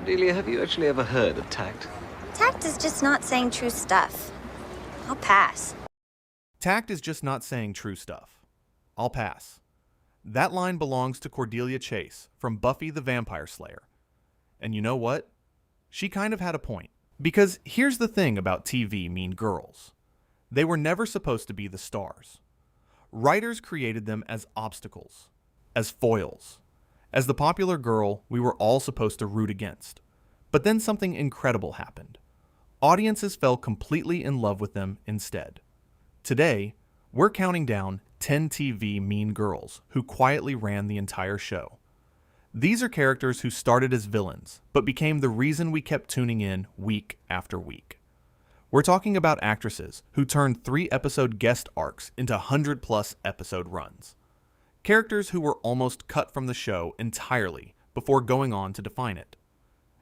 Cordelia, have you actually ever heard of tact? Tact is just not saying true stuff. I'll pass. Tact is just not saying true stuff. I'll pass. That line belongs to Cordelia Chase from Buffy the Vampire Slayer. And you know what? She kind of had a point. Because here's the thing about TV Mean Girls. They were never supposed to be the stars. Writers created them as obstacles, as foils, as the popular girl we were all supposed to root against. But then something incredible happened. Audiences fell completely in love with them instead. Today, we're counting down 10 TV Mean Girls who quietly ran the entire show. These are characters who started as villains, but became the reason we kept tuning in week after week. We're talking about actresses who turned 3-episode guest arcs into 100-plus episode runs. Characters who were almost cut from the show entirely before going on to define it.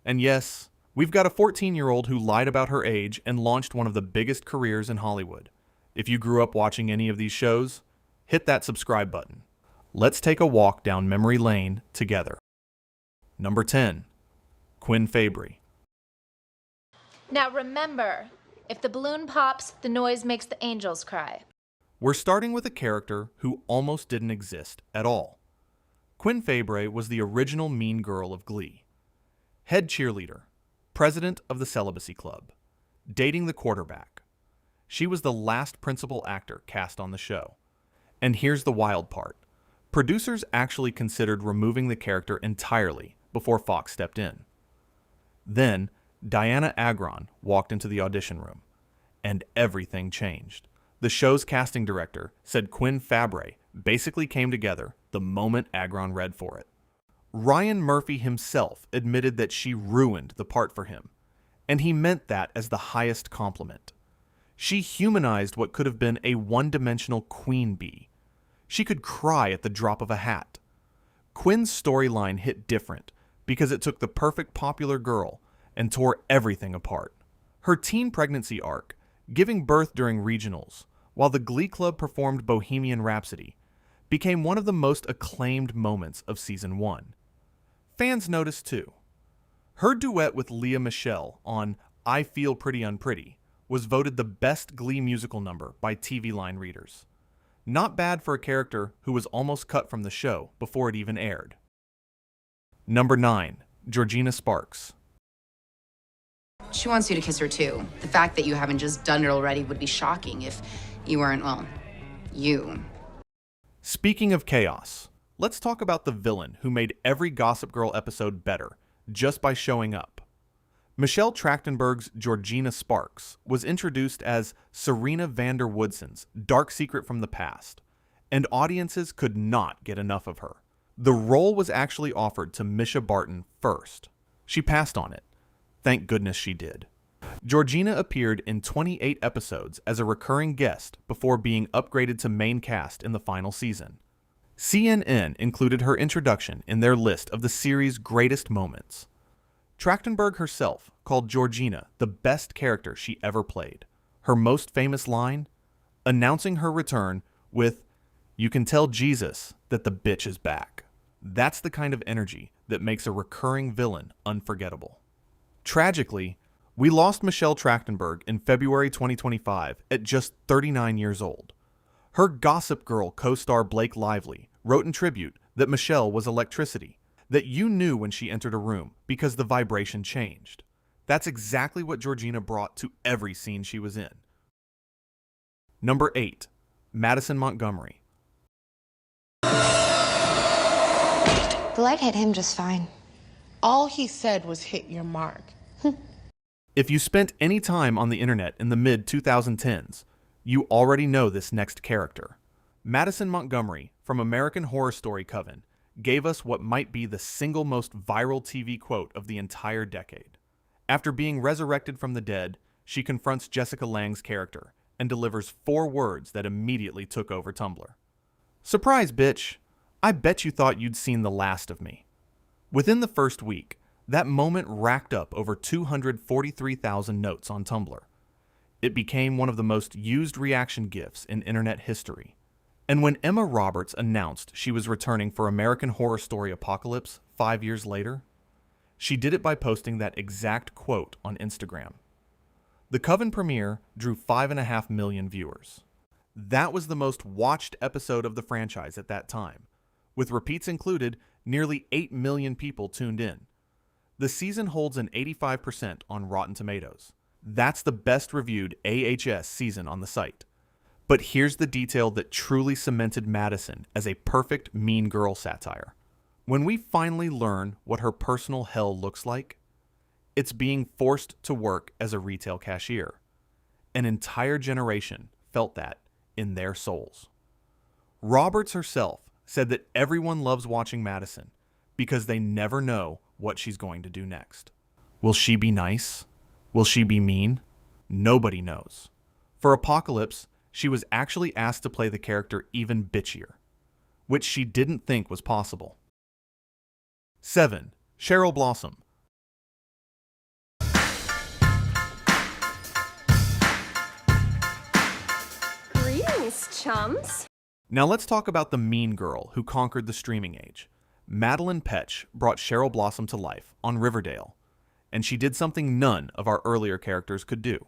And yes, we've got a 14-year-old who lied about her age and launched one of the biggest careers in Hollywood. If you grew up watching any of these shows, hit that subscribe button. Let's take a walk down memory lane together. Number 10, Quinn Fabray. Now remember, if the balloon pops, the noise makes the angels cry. We're starting with a character who almost didn't exist at all. Quinn Fabray was the original mean girl of Glee. Head cheerleader, president of the celibacy club, dating the quarterback. She was the last principal actor cast on the show. And here's the wild part. Producers actually considered removing the character entirely before Fox stepped in. Then, Diana Agron walked into the audition room, and everything changed. The show's casting director said Quinn Fabray basically came together the moment Agron read for it. Ryan Murphy himself admitted that she ruined the part for him, and he meant that as the highest compliment. She humanized what could have been a one-dimensional queen bee. She could cry at the drop of a hat. Quinn's storyline hit different because it took the perfect popular girl and tore everything apart. Her teen pregnancy arc, giving birth during regionals, while the Glee Club performed Bohemian Rhapsody, became one of the most acclaimed moments of Season 1. Fans noticed too. Her duet with Lea Michele on I Feel Pretty Unpretty was voted the best Glee musical number by TV Line readers. Not bad for a character who was almost cut from the show before it even aired. Number 9, Georgina Sparks. She wants you to kiss her too. The fact that you haven't just done it already would be shocking if you weren't, well, you. Speaking of chaos, let's talk about the villain who made every Gossip Girl episode better just by showing up. Michelle Trachtenberg's Georgina Sparks was introduced as Serena van der Woodson's dark secret from the past, and audiences could not get enough of her. The role was actually offered to Misha Barton first. She passed on it. Thank goodness she did. Georgina appeared in 28 episodes as a recurring guest before being upgraded to main cast in the final season. CNN included her introduction in their list of the series' greatest moments. Trachtenberg herself called Georgina the best character she ever played. Her most famous line? Announcing her return with, "You can tell Jesus that the bitch is back." That's the kind of energy that makes a recurring villain unforgettable. Tragically, we lost Michelle Trachtenberg in February 2025 at just 39 years old. Her Gossip Girl co-star Blake Lively wrote in tribute that Michelle was electricity, that you knew when she entered a room because the vibration changed. That's exactly what Georgina brought to every scene she was in. Number 8, Madison Montgomery. The light hit him just fine. All he said was hit your mark. If you spent any time on the internet in the mid-2010s, you already know this next character. Madison Montgomery from American Horror Story Coven gave us what might be the single most viral TV quote of the entire decade. After being resurrected from the dead, she confronts Jessica Lange's character and delivers 4 words that immediately took over Tumblr. "Surprise, bitch! I bet you thought you'd seen the last of me." Within the first week, that moment racked up over 243,000 notes on Tumblr. It became one of the most used reaction GIFs in internet history. And when Emma Roberts announced she was returning for American Horror Story Apocalypse 5 years later, She did it by posting that exact quote on Instagram. The Coven premiere drew 5.5 million viewers. That was the most watched episode of the franchise at that time. With repeats included, nearly 8 million people tuned in. The season holds an 85% on Rotten Tomatoes. That's the best reviewed AHS season on the site. But here's the detail that truly cemented Madison as a perfect mean girl satire. When we finally learn what her personal hell looks like, it's being forced to work as a retail cashier. An entire generation felt that in their souls. Roberts herself said that everyone loves watching Madison because they never know what she's going to do next. Will she be nice? Will she be mean? Nobody knows. For Apocalypse, she was actually asked to play the character even bitchier, which she didn't think was possible. 7. Cheryl Blossom. Greetings, chums. Now let's talk about the mean girl who conquered the streaming age. Madeline Petch brought Cheryl Blossom to life on Riverdale, and she did something none of our earlier characters could do.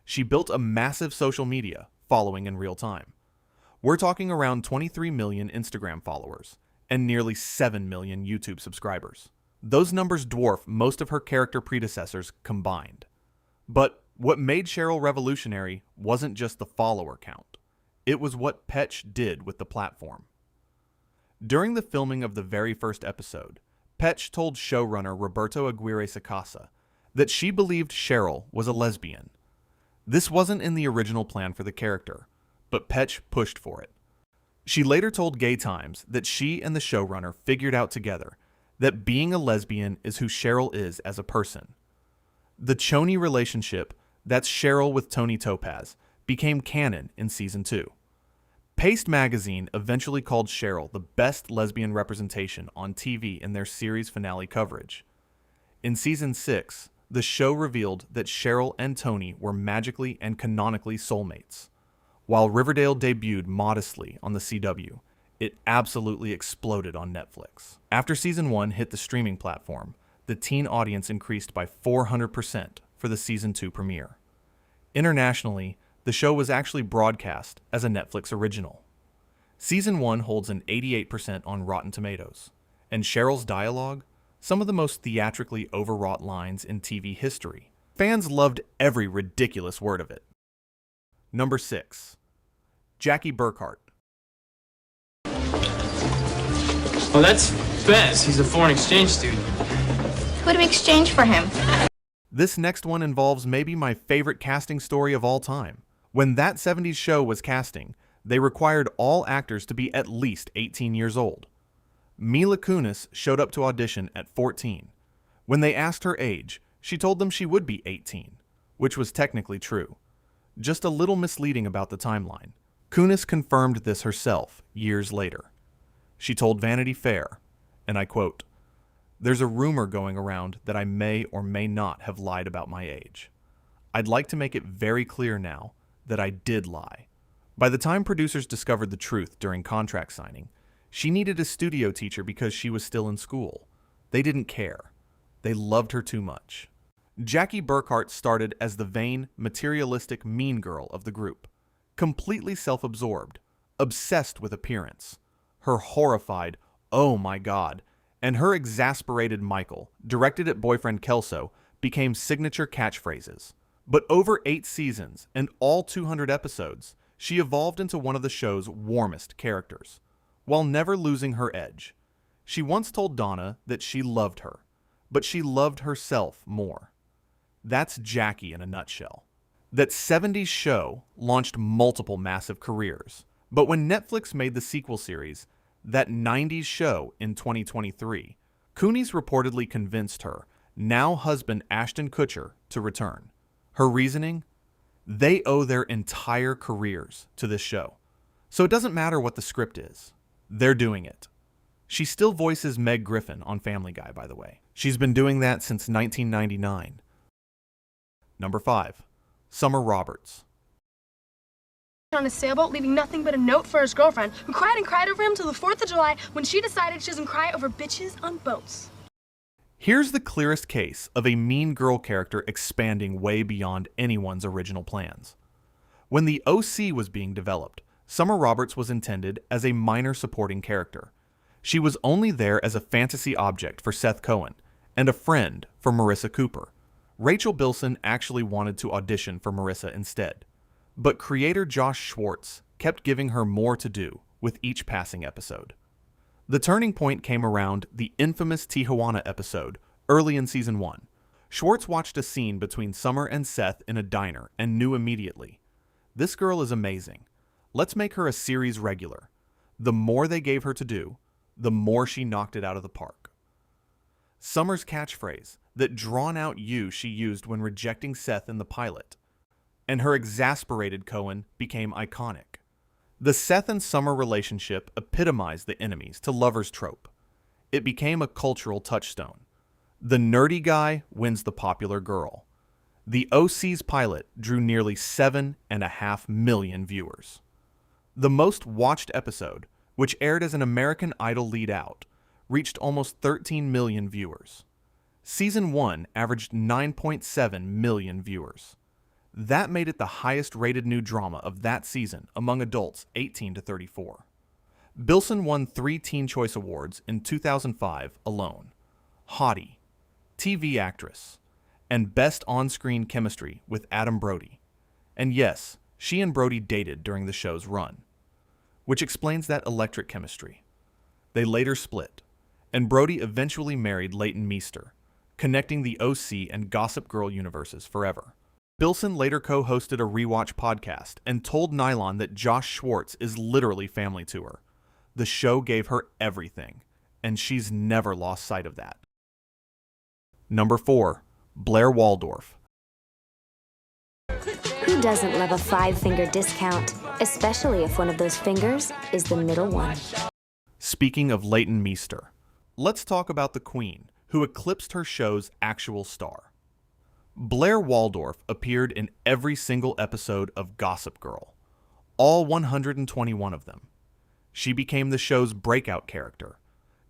She built a massive social media following in real time. We're talking around 23 million Instagram followers and nearly 7 million YouTube subscribers. Those numbers dwarf most of her character predecessors combined. But what made Cheryl revolutionary wasn't just the follower count. It was what Petch did with the platform. During the filming of the very first episode, Petch told showrunner Roberto Aguirre Sacasa that she believed Cheryl was a lesbian. This wasn't in the original plan for the character, but Petch pushed for it. She later told Gay Times that she and the showrunner figured out together that being a lesbian is who Cheryl is as a person. The chony relationship, that's Cheryl with Tony Topaz, became canon in Season 2. Paste magazine eventually called Cheryl the best lesbian representation on TV in their series finale coverage. In Season 6, the show revealed that Cheryl and Tony were magically and canonically soulmates. While Riverdale debuted modestly on the CW, it absolutely exploded on Netflix. After Season 1 hit the streaming platform, the teen audience increased by 400% for the Season 2 premiere. Internationally, the show was actually broadcast as a Netflix original. Season 1 holds an 88% on Rotten Tomatoes, and Cheryl's dialogue, some of the most theatrically overwrought lines in TV history. Fans loved every ridiculous word of it. Number 6. Jackie Burkhart. Oh, that's Bez. He's a foreign exchange student. Who do we exchange for him? This next one involves maybe my favorite casting story of all time. When that 70s show was casting, they required all actors to be at least 18 years old. Mila Kunis showed up to audition at 14. When they asked her age, she told them she would be 18, which was technically true. Just a little misleading about the timeline. Kunis confirmed this herself years later. She told Vanity Fair, and I quote, "There's a rumor going around that I may or may not have lied about my age. I'd like to make it very clear now that I did lie. By the time producers discovered the truth during contract signing, she needed a studio teacher because she was still in school. They didn't care. They loved her too much." Jackie Burkhart started as the vain, materialistic mean girl of the group, completely self-absorbed, obsessed with appearance. Her horrified, "Oh my God," and her exasperated Michael, directed at boyfriend Kelso, became signature catchphrases. But over 8 seasons and all 200 episodes, she evolved into one of the show's warmest characters, while never losing her edge. She once told Donna that she loved her, but she loved herself more. That's Jackie in a nutshell. That 70s show launched multiple massive careers, but when Netflix made the sequel series, That 90s Show in 2023, Kunis reportedly convinced her now husband Ashton Kutcher to return. Her reasoning? They owe their entire careers to this show. So it doesn't matter what the script is. They're doing it. She still voices Meg Griffin on Family Guy, by the way. She's been doing that since 1999. Number 5. Summer Roberts. On a sailboat, leaving nothing but a note for his girlfriend, who cried and cried over him till the 4th of July when she decided she doesn't cry over bitches on boats. Here's the clearest case of a mean girl character expanding way beyond anyone's original plans. When the OC was being developed, Summer Roberts was intended as a minor supporting character. She was only there as a fantasy object for Seth Cohen and a friend for Marissa Cooper. Rachel Bilson actually wanted to audition for Marissa instead, but creator Josh Schwartz kept giving her more to do with each passing episode. The turning point came around the infamous Tijuana episode early in season 1. Schwartz watched a scene between Summer and Seth in a diner and knew immediately, this girl is amazing. Let's make her a series regular. The more they gave her to do, the more she knocked it out of the park. Summer's catchphrase, that drawn-out "you" she used when rejecting Seth in the pilot, and her exasperated Cohen became iconic. The Seth and Summer relationship epitomized the enemies to lovers trope. It became a cultural touchstone. The nerdy guy wins the popular girl. The OC's pilot drew nearly 7.5 million viewers. The most watched episode, which aired as an American Idol lead-out, reached almost 13 million viewers. Season 1 averaged 9.7 million viewers. That made it the highest-rated new drama of that season among adults 18 to 34. Bilson won 3 Teen Choice Awards in 2005 alone: Hottie, TV Actress, and Best On-Screen Chemistry with Adam Brody. And yes, she and Brody dated during the show's run, which explains that electric chemistry. They later split, and Brody eventually married Leighton Meester, connecting the OC and Gossip Girl universes forever. Bilson later co-hosted a rewatch podcast and told Nylon that Josh Schwartz is literally family to her. The show gave her everything, and she's never lost sight of that. Number 4. Blair Waldorf. Who doesn't love a 5-finger discount, especially if one of those fingers is the middle one? Speaking of Leighton Meester, let's talk about the Queen, who eclipsed her show's actual star. Blair Waldorf appeared in every single episode of Gossip Girl, all 121 of them. She became the show's breakout character,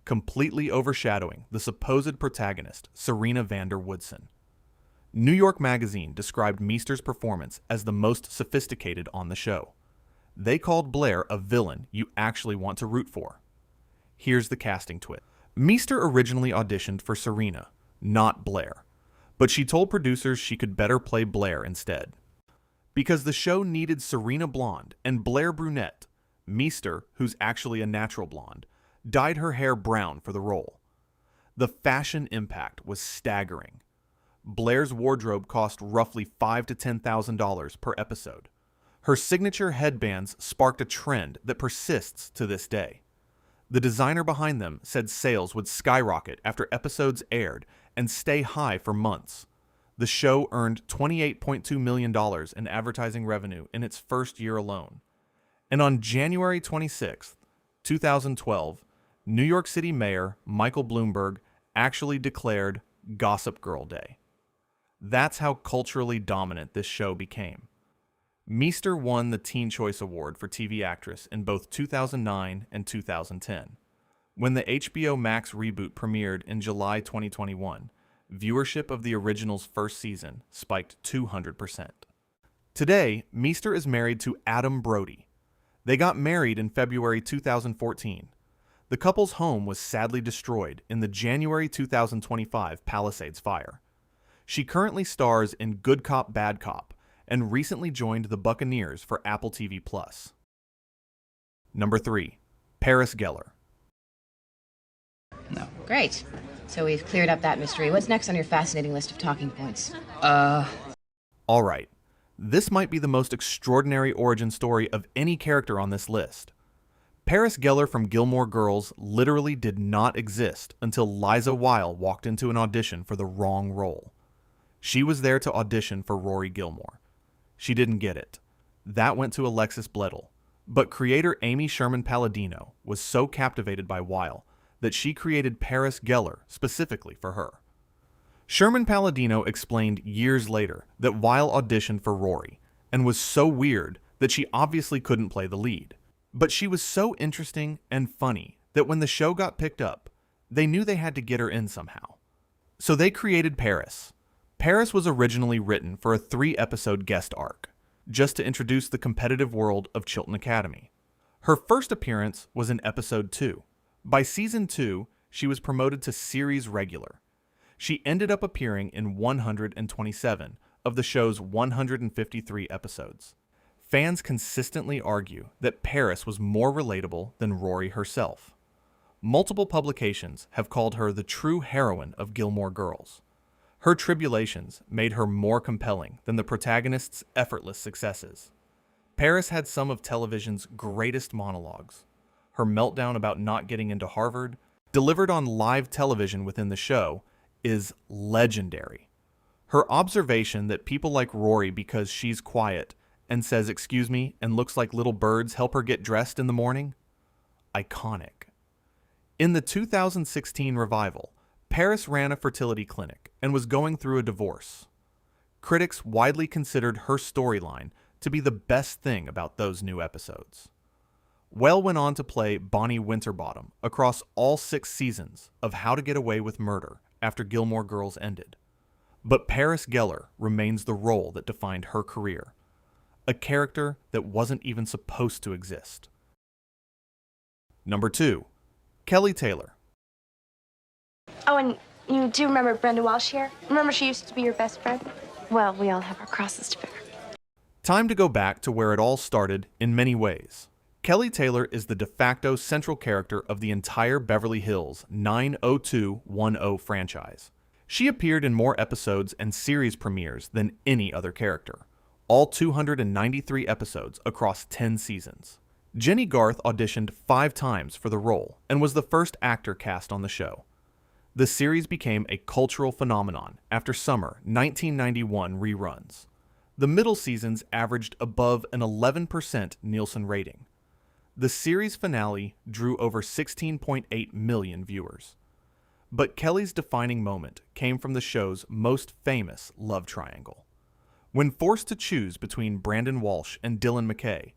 completely overshadowing the supposed protagonist, Serena van der Woodsen. New York Magazine described Meester's performance as the most sophisticated on the show. They called Blair a villain you actually want to root for. Here's the casting twist. Meester originally auditioned for Serena, not Blair, but she told producers she could better play Blair instead. Because the show needed Serena blonde and Blair brunette, Meester, who's actually a natural blonde, dyed her hair brown for the role. The fashion impact was staggering. Blair's wardrobe cost roughly $5,000 to $10,000 per episode. Her signature headbands sparked a trend that persists to this day. The designer behind them said sales would skyrocket after episodes aired and stay high for months. The show earned $28.2 million in advertising revenue in its first year alone. And on January 26, 2012, New York City Mayor Michael Bloomberg actually declared Gossip Girl Day. That's how culturally dominant this show became. Meester won the Teen Choice Award for TV Actress in both 2009 and 2010. When the HBO Max reboot premiered in July 2021, viewership of the original's first season spiked 200%. Today, Meester is married to Adam Brody. They got married in February 2014. The couple's home was sadly destroyed in the January 2025 Palisades fire. She currently stars in Good Cop, Bad Cop, and recently joined the Buccaneers for Apple TV+. Number 3. Paris Geller. No. Great. So we've cleared up that mystery. What's next on your fascinating list of talking points? All right. This might be the most extraordinary origin story of any character on this list. Paris Geller from Gilmore Girls literally did not exist until Liza Weil walked into an audition for the wrong role. She was there to audition for Rory Gilmore. She didn't get it. That went to Alexis Bledel. But creator Amy Sherman Palladino was so captivated by Weil that she created Paris Geller specifically for her. Sherman Palladino explained years later that Weil auditioned for Rory and was so weird that she obviously couldn't play the lead. But she was so interesting and funny that when the show got picked up, they knew they had to get her in somehow. So they created Paris. Paris was originally written for a 3-episode guest arc, just to introduce the competitive world of Chilton Academy. Her first appearance was in episode 2. By season 2, she was promoted to series regular. She ended up appearing in 127 of the show's 153 episodes. Fans consistently argue that Paris was more relatable than Rory herself. Multiple publications have called her the true heroine of Gilmore Girls. Her tribulations made her more compelling than the protagonist's effortless successes. Paris had some of television's greatest monologues. Her meltdown about not getting into Harvard, delivered on live television within the show, is legendary. Her observation that people like Rory because she's quiet and says excuse me and looks like little birds help her get dressed in the morning? Iconic. In the 2016 revival, Paris ran a fertility clinic and was going through a divorce. Critics widely considered her storyline to be the best thing about those new episodes. Well went on to play Bonnie Winterbottom across all 6 seasons of How to Get Away with Murder after Gilmore Girls ended. But Paris Geller remains the role that defined her career, a character that wasn't even supposed to exist. Number 2. Kelly Taylor. Oh, and you do remember Brenda Walsh here? Remember she used to be your best friend? Well, we all have our crosses to bear. Time to go back to where it all started in many ways. Kelly Taylor is the de facto central character of the entire Beverly Hills 90210 franchise. She appeared in more episodes and series premieres than any other character, all 293 episodes across 10 seasons. Jenny Garth auditioned 5 times for the role and was the first actor cast on the show. The series became a cultural phenomenon after summer 1991 reruns. The middle seasons averaged above an 11% Nielsen rating. The series finale drew over 16.8 million viewers. But Kelly's defining moment came from the show's most famous love triangle. When forced to choose between Brandon Walsh and Dylan McKay,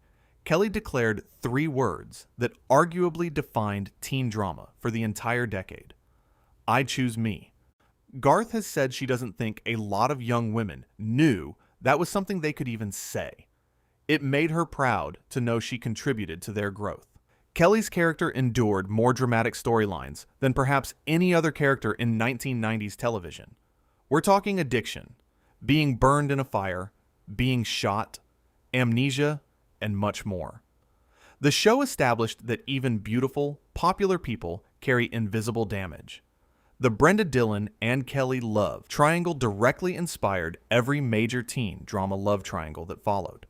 Kelly declared 3 words that arguably defined teen drama for the entire decade. I choose me. Garth has said she doesn't think a lot of young women knew that was something they could even say. It made her proud to know she contributed to their growth. Kelly's character endured more dramatic storylines than perhaps any other character in 1990s television. We're talking addiction, being burned in a fire, being shot, amnesia, and much more. The show established that even beautiful, popular people carry invisible damage. The Brenda Dillon and Kelly love triangle directly inspired every major teen drama love triangle that followed,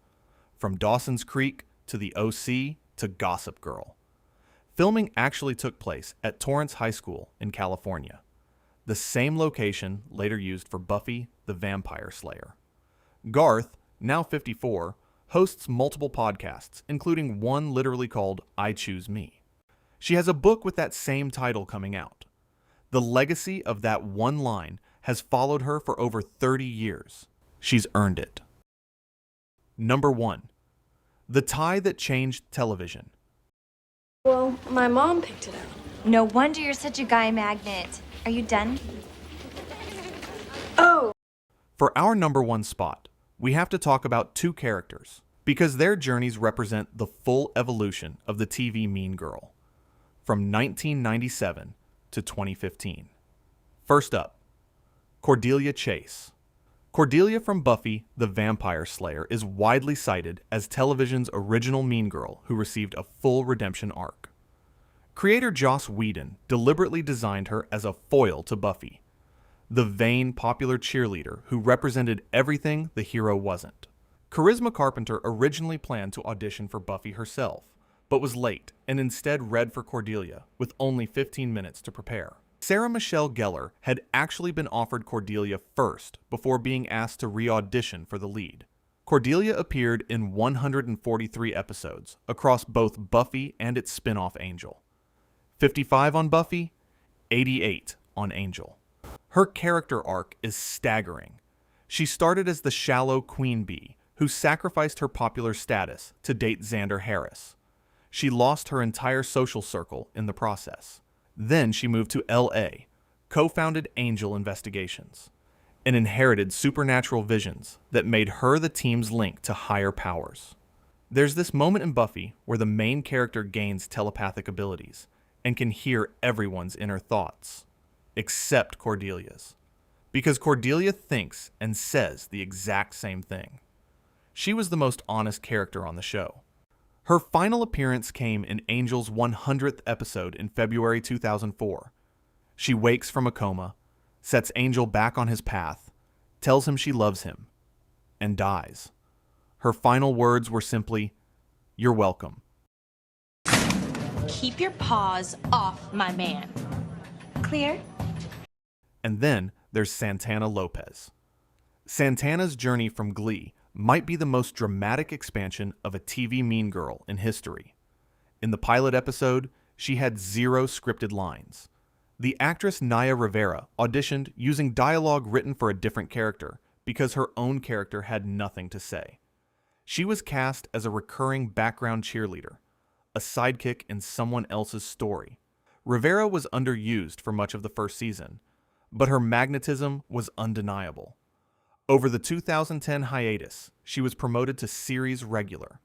from Dawson's Creek to The OC to Gossip Girl. Filming actually took place at Torrance High School in California, the same location later used for Buffy the Vampire Slayer. Garth, now 54, hosts multiple podcasts, including one literally called I Choose Me. She has a book with that same title coming out. The legacy of that one line has followed her for over 30 years. She's earned it. Number 1. The tie that changed television. Well, my mom picked it out. No wonder you're such a guy magnet. Are you done? Oh! For our number 1 spot, we have to talk about 2 characters, because their journeys represent the full evolution of the TV Mean Girl, from 1997 to 2015. First up, Cordelia Chase. Cordelia from Buffy the Vampire Slayer is widely cited as television's original Mean Girl who received a full redemption arc. Creator Joss Whedon deliberately designed her as a foil to Buffy, the vain, popular cheerleader who represented everything the hero wasn't. Charisma Carpenter originally planned to audition for Buffy herself, but was late and instead read for Cordelia with only 15 minutes to prepare. Sarah Michelle Gellar had actually been offered Cordelia first before being asked to re-audition for the lead. Cordelia appeared in 143 episodes across both Buffy and its spin-off Angel. 55 on Buffy, 88 on Angel. Her character arc is staggering. She started as the shallow queen bee who sacrificed her popular status to date Xander Harris. She lost her entire social circle in the process. Then she moved to LA, co-founded Angel Investigations, and inherited supernatural visions that made her the team's link to higher powers. There's this moment in Buffy where the main character gains telepathic abilities and can hear everyone's inner thoughts, except Cordelia's, because Cordelia thinks and says the exact same thing. She was the most honest character on the show. Her final appearance came in Angel's 100th episode in February 2004. She wakes from a coma, sets Angel back on his path, tells him she loves him, and dies. Her final words were simply, "You're welcome." Keep your paws off my man. Clear? And then there's Santana Lopez. Santana's journey from Glee might be the most dramatic expansion of a TV mean girl in history. In the pilot episode, she had 0 scripted lines. The actress Naya Rivera auditioned using dialogue written for a different character because her own character had nothing to say. She was cast as a recurring background cheerleader, a sidekick in someone else's story. Rivera was underused for much of the first season, but her magnetism was undeniable. Over the 2010 hiatus, she was promoted to series regular.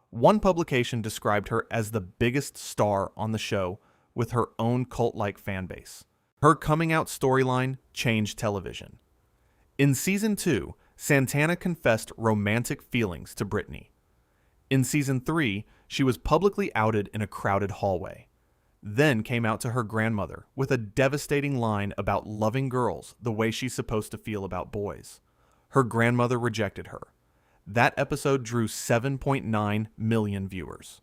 One publication described her as the biggest star on the show with her own cult-like fanbase. Her coming-out storyline changed television. In Season 2, Santana confessed romantic feelings to Brittany. In Season 3, she was publicly outed in a crowded hallway, then came out to her grandmother with a devastating line about loving girls the way she's supposed to feel about boys. Her grandmother rejected her. That episode drew 7.9 million viewers.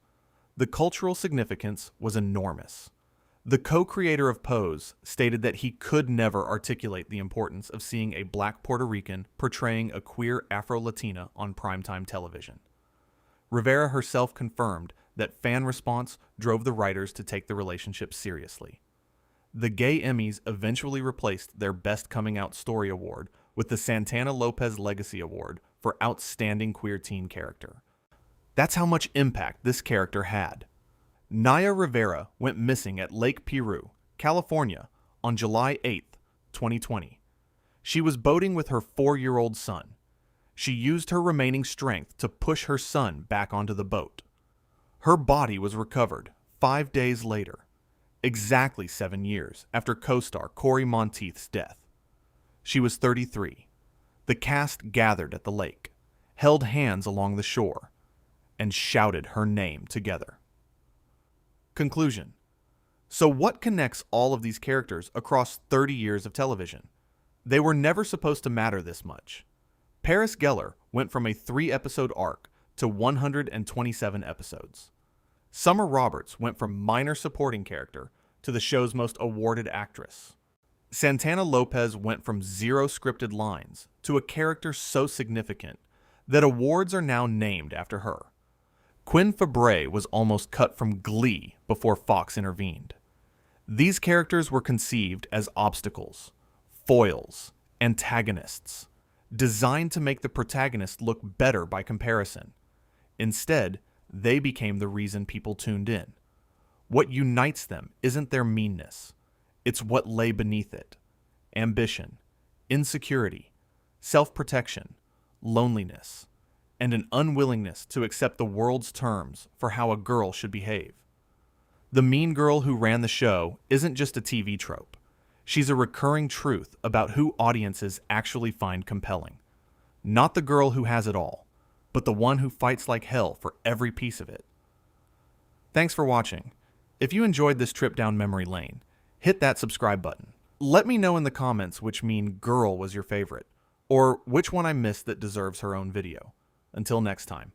The cultural significance was enormous. The co-creator of Pose stated that he could never articulate the importance of seeing a black Puerto Rican portraying a queer Afro-Latina on primetime television. Rivera herself confirmed that fan response drove the writers to take the relationship seriously. The Gay Emmys eventually replaced their Best Coming Out Story award with the Santana Lopez Legacy Award for Outstanding Queer Teen Character. That's how much impact this character had. Naya Rivera went missing at Lake Piru, California, on July 8, 2020. She was boating with her 4-year-old son. She used her remaining strength to push her son back onto the boat. Her body was recovered 5 days later, exactly 7 years after co-star Corey Monteith's death. She was 33. The cast gathered at the lake, held hands along the shore, and shouted her name together. Conclusion. So what connects all of these characters across 30 years of television? They were never supposed to matter this much. Paris Geller went from a 3-episode arc to 127 episodes. Summer Roberts went from minor supporting character to the show's most awarded actress. Santana Lopez went from 0 scripted lines to a character so significant that awards are now named after her. Quinn Fabray was almost cut from Glee before Fox intervened. These characters were conceived as obstacles, foils, antagonists, designed to make the protagonist look better by comparison. Instead, they became the reason people tuned in. What unites them isn't their meanness. It's what lay beneath it. Ambition, insecurity, self-protection, loneliness, and an unwillingness to accept the world's terms for how a girl should behave. The mean girl who ran the show isn't just a TV trope. She's a recurring truth about who audiences actually find compelling. Not the girl who has it all, but the one who fights like hell for every piece of it. Thanks for watching. If you enjoyed this trip down memory lane, hit that subscribe button. Let me know in the comments which mean girl was your favorite, or which one I missed that deserves her own video. Until next time.